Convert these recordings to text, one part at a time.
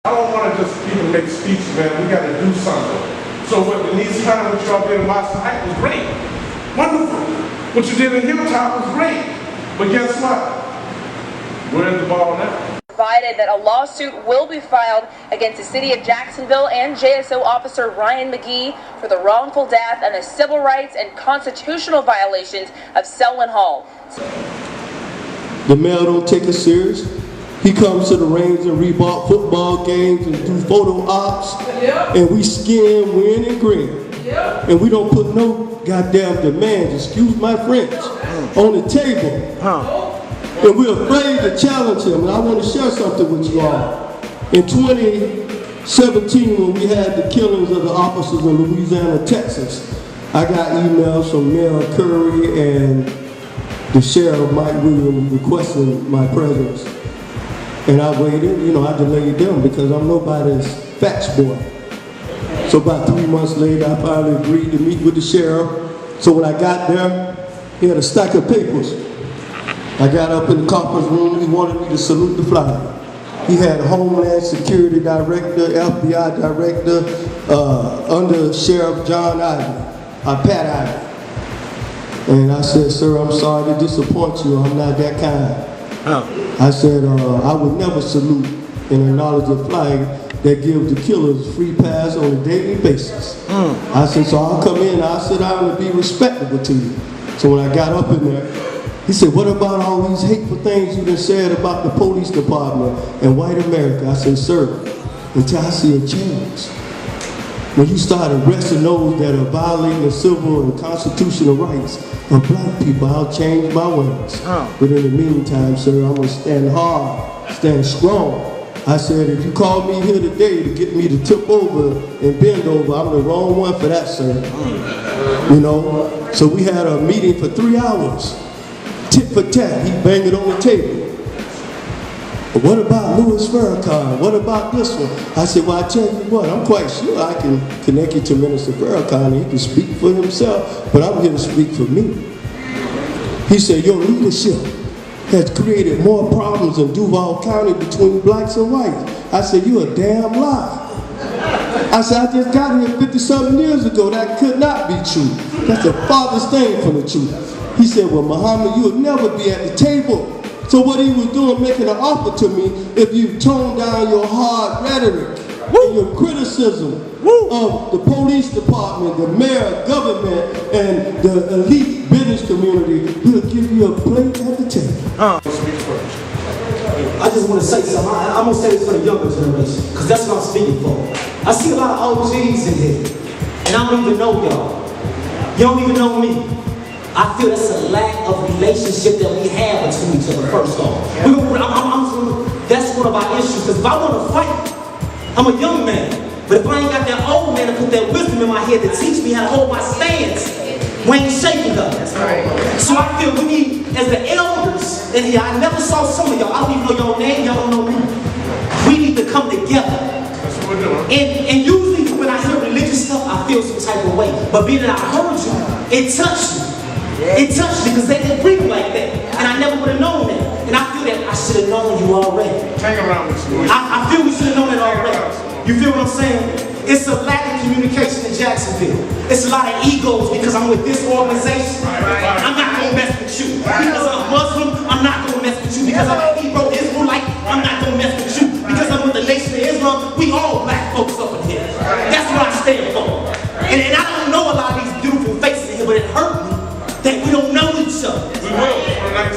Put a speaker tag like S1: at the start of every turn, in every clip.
S1: I don't want to just even make speeches, man. We got to do something. So what Denise kind of what y'all did in my site was great. Wonderful. What you did in Hilltop was great. But guess what? Where's the ball now?
S2: Provided that a lawsuit will be filed against the city of Jacksonville and JSO officer Ryan McGee for the wrongful death and the civil rights and constitutional violations of Selwyn Hall.
S3: The mayor don't take it serious. He comes to the range and rebought football games and do photo ops, and we skin, win, and grin. And we don't put no goddamn demands, excuse my French, on the table. And we're afraid to challenge him. And I want to share something with you all. In 2017, when we had the killings of the officers in Louisiana, Texas, I got emails from Mayor Curry and the sheriff, Mike Williams, requesting my presence. And I waited, I delayed them because I'm nobody's facts boy. So about 3 months later, I finally agreed to meet with the sheriff. So when I got there, he had a stack of papers. I got up in the conference room, he wanted me to salute the flag. He had a Homeland Security Director, FBI Director, Under Sheriff John Pat Ivey. And I said, sir, I'm sorry to disappoint you, I'm not that kind. I said, I would never salute and acknowledge a flag that gives the killers free pass on a daily basis. I said, so I'll come in, I'll sit down and be respectable to you. So when I got up in there, he said, what about all these hateful things you done said about the police department and white America? I said, sir, until I see a change. When you start arresting those that are violating the civil and constitutional rights of black people, I'll change my ways. But in the meantime, sir, I'm gonna stand hard, stand strong. I said, if you call me here today to get me to tip over and bend over, I'm the wrong one for that, sir. So we had a meeting for 3 hours. Tit for tat, he banged it on the table. But what about Louis Farrakhan? What about this one? I said, well, I tell you what, I'm quite sure I can connect you to Minister Farrakhan. He can speak for himself, but I'm here to speak for me. He said, your leadership has created more problems in Duval County between blacks and whites. I said, you're a damn lie. I said, I just got here 57 years ago. That could not be true. That's the farthest thing from the truth. He said, well, Muhammad, you'll never be at the table. So what he was doing, making an offer to me, if you tone down your hard rhetoric and your criticism of the police department, the mayor, government, and the elite business community, he'll give you a plate at the table.
S4: I just want to say something. I'm going to say this for the younger generation, because that's what I'm speaking for. I see a lot of OGs in here, and I don't even know y'all. You don't even know me. I feel that's a lack of relationship that we have between each other, first off. That's one of our issues, because if I want to fight, I'm a young man. But if I ain't got that old man to put that wisdom in my head to teach me how to hold my stance, we ain't shaking up. That's right. So I feel we need, as the elders in here, I never saw some of y'all, I don't even know your name, y'all don't know me. We need to come together. That's what we're doing. And usually when I hear religious stuff, I feel some type of way. But being that I heard you, it touched me. It touched me because they didn't bring like that. And I never would have known that. And I feel that I should have known you already.
S1: Hang around with you.
S4: I feel we should have known that already. You feel what I'm saying? It's a lack of communication in Jacksonville. It's a lot of egos because I'm with this organization. I'm not going to mess with you. Because I'm Muslim, I'm not going to mess with you. Because I'm an Hebrew Israelite, I'm not going to mess with you. Because I'm with the Nation of Islam, we all black folks up in here. That's what I stand for. And I don't know a lot of these beautiful faces in here, but it hurt me that we don't know each other.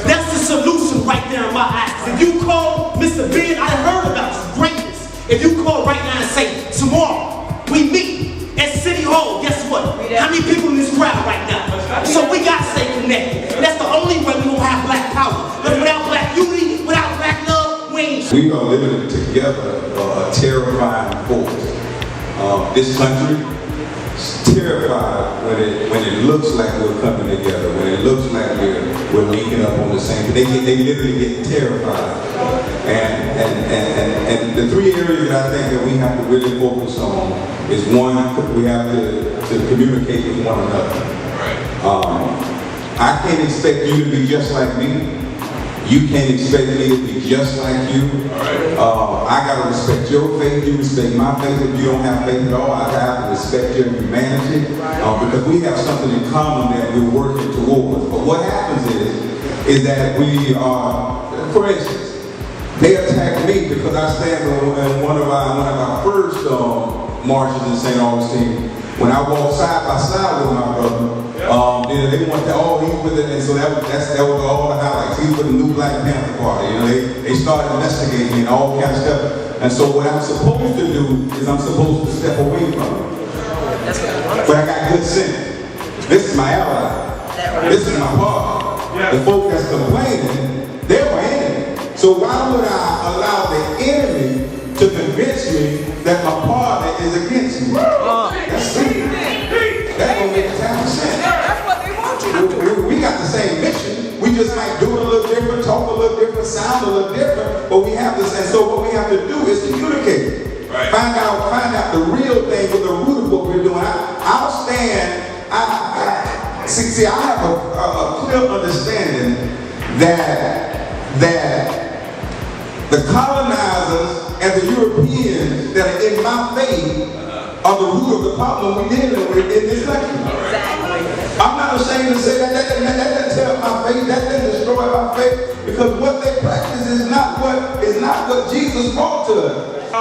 S4: That's the solution right there in my eyes. If you call Mr. Ben, I heard about his greatness. If you call right now and say, tomorrow we meet at City Hall, guess what? How many people in this crowd right now? So we got to stay connected. That's the only way we don't have black power. But without black unity, without black love, we ain't.
S5: We are living together a terrifying force. This country terrified when it looks like we're coming together, when it looks like we're linking up on the same. They literally get terrified. And the three areas that I think that we have to really focus on is one, we have to communicate with one another. I can't expect you to be just like me. You can't expect me to be just like you. I gotta respect your faith, you respect my faith. If you don't have faith at all, I have to respect your humanity. Because we have something in common that we're working towards. But what happens is that we are, for instance, they attacked me because I stand in one of our first marches in St. Augustine. When I walked side by side with my brother, they wanted to, he's with it, and so that was all the highlights. He's with the new Black Panther Party. You know, they started investigating and all kind of stuff. And so what I'm supposed to do is I'm supposed to step away from it. But I got good sense. This is my ally. This is my partner. The folk that's complaining, they're my enemy. So why would I allow the enemy to convince me that my partner is against me? That's stupid. That don't make a ton of sense.
S6: That's what they want you to do.
S5: We got the same mission. We just might do it a little different, talk a little different, sound a little different, but we have the same. So what we have to do is communicate. Right. Find out the real thing with the root of what we're doing. I'll stand. See, I have a clear understanding that the colonizers and the Europeans that are in my faith are the root of the problem we're dealing with in this country. Exactly. I'm not ashamed to say that doesn't tell my faith, that doesn't destroy my faith, because what they practice is not what Jesus brought to us.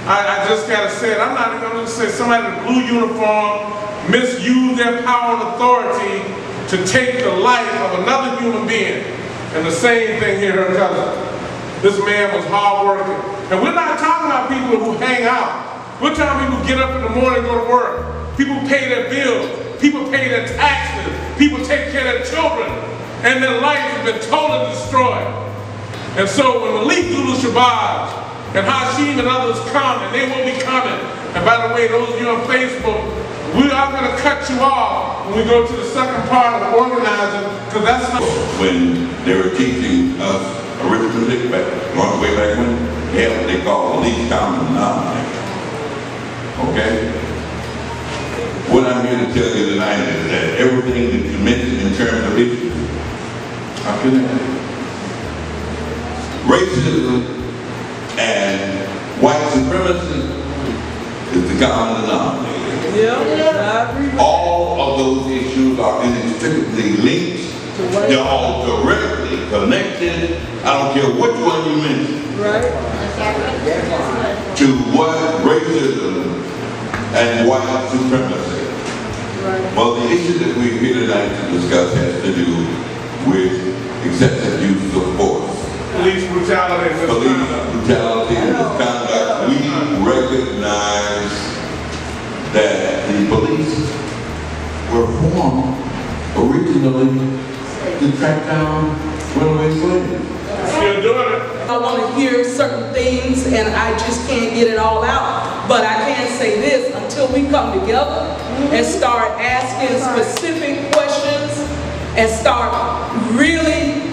S1: I just gotta say it. I'm not even gonna say somebody in a blue uniform misuse their power and authority to take the life of another human being. And the same thing here, her cousin. This man was hard working. And we're not talking about people who hang out. We're talking people who get up in the morning and go to work. People pay their bills. People pay their taxes. People take care of their children. And their life has been totally destroyed. And so when Malik Zulu-Shabazz and Hashim and others come, and they will be coming. And by the way, those of you on Facebook, we are going to cut you off when we go to the second part of organizing, because that's not...
S7: When they were teaching us arithmetic going way back when, they had what they call least common denominator. Okay? What I'm here to tell you tonight is that everything that you mentioned in terms of issues are connected. Racism and white supremacy is the common denominator. All of those issues are inextricably linked. They're all directly connected. I don't care which one you mention. To what racism and white supremacy. Well, the issue that we're here tonight to discuss has to do with excessive use of force.
S1: Police brutality and
S7: misconduct. We recognize that the police were formed originally to track down runaway slaves.
S1: Still doing it.
S6: I want to hear certain things and I just can't get it all out. But I can say this, until we come together and start asking specific questions and start really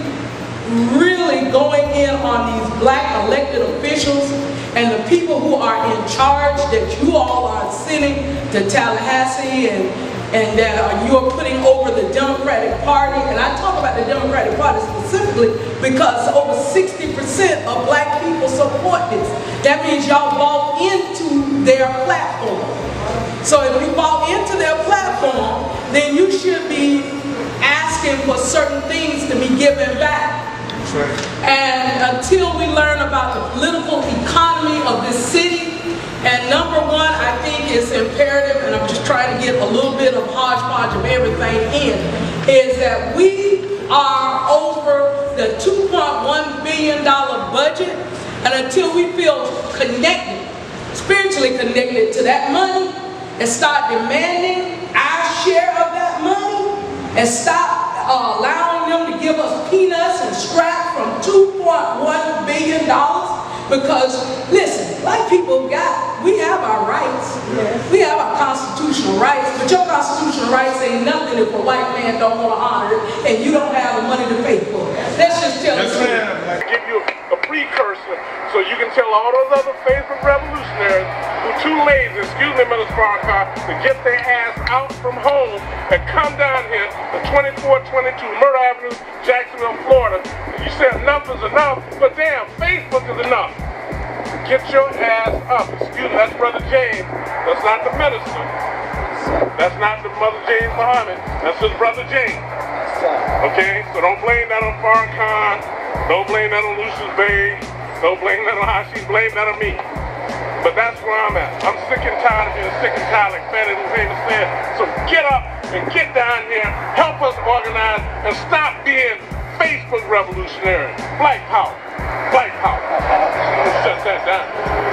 S6: going in on these black elected officials and the people who are in charge that you all are sending to Tallahassee and that you're putting over the Democratic Party. And I talk about the Democratic Party specifically because over 60% of black people support this. That means y'all bought into their platform. So if you bought into their platform, then you should be asking for certain things to be given back. And until we learn about the political economy of this city, and number one, I think it's imperative, and I'm just trying to get a little bit of hodgepodge of everything in, is that we are over the $2.1 billion budget, and until we feel connected, spiritually connected to that money, and start demanding our share of that money, and stop allowing them to give us peanuts and scrap from $2.1 billion. Because, listen, black people we have our rights. We have our constitutional rights, but your constitutional rights ain't nothing if a white man don't want to honor it and you don't have the money to pay for it. Let's just tell the truth.
S1: I give you a precursor so you can tell all those other faithful revolutionaries who too lazy, excuse me, Mr. Farrakhan, to get their ass out from home and come down here to 2422 Murder Avenue, Jacksonville, Florida. And you said enough is enough, but damn, Facebook is enough. Get your ass up. Excuse me, that's Brother James. That's not the minister. That's not the Mother James Muhammad. That's his brother James. Okay? So don't blame that on Farrakhan. Don't blame that on Lucius Bay. Don't blame that on Hashi. Blame that on me. But that's where I'm at. I'm sick and tired of being sick and tired, like Fannie Lou Hamer said. So get up and get down here. Help us organize and stop being Facebook revolutionary. Black power. Black power. Shut that down.